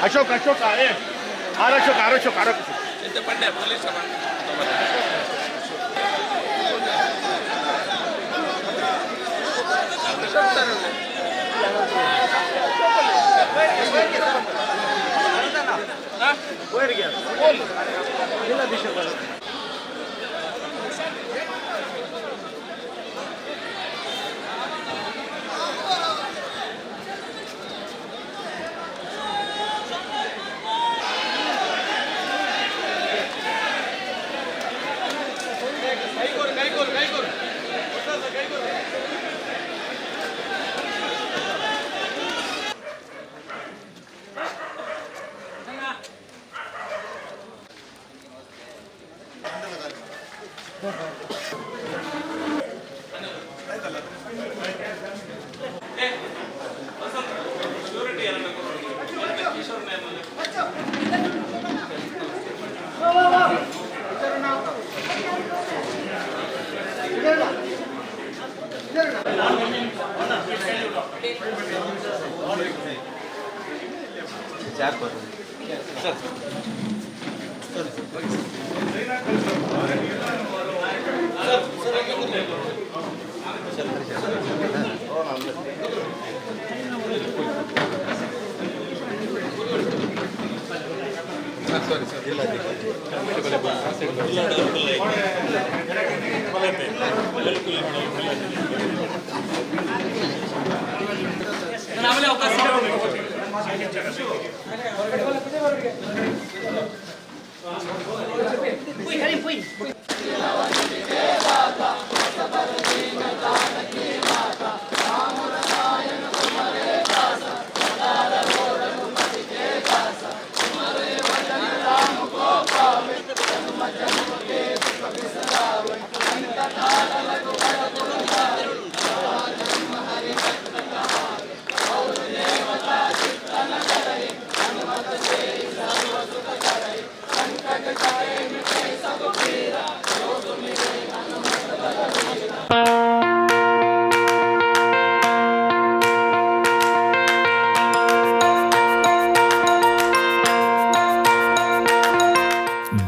अशोक आरक्षक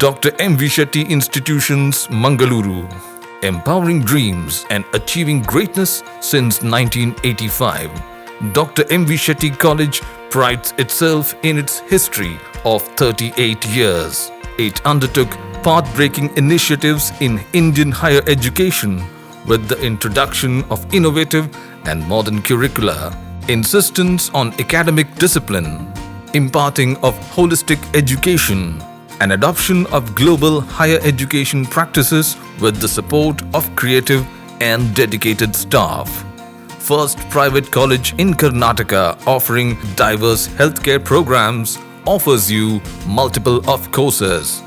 Dr. M. V. Shetty Institutions, Mangaluru. Empowering dreams and achieving greatness since 1985. Dr. M. V. Shetty College prides itself in its history of 38 years. It undertook path-breaking initiatives in Indian higher education with the introduction of innovative and modern curricula, insistence on academic discipline, imparting of holistic education, and adoption of global higher education practices with the support of creative and dedicated staff. First private college in Karnataka offering diverse healthcare programs offers you multiple of courses.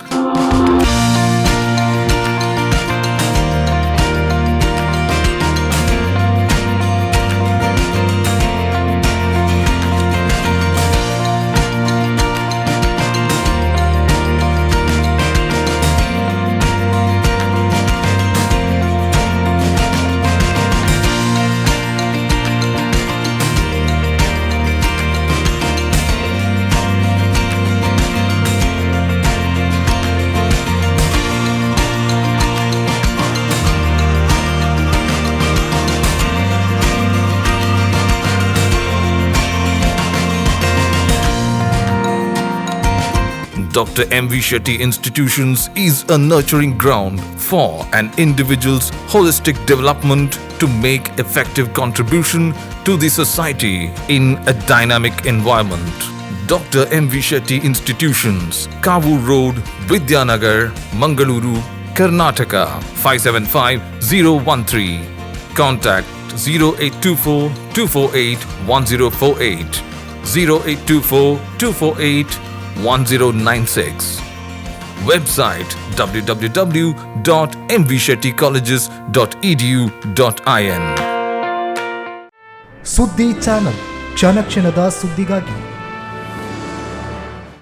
Dr. M.V. Shetty Institutions is a nurturing ground for an individual's holistic development to make effective contribution to the society in a dynamic environment. Dr. M.V. Shetty Institutions, Kavur Road, Vidyanagar, Mangaluru, Karnataka 575013. Contact 0824 248 1048, 0824 248 1096. Website www.mvshettycolleges.edu.in. ಸುದ್ದಿ channel ಕ್ಷಣ ಕ್ಷಣದ ಸುದ್ದಿಗಾಗಿ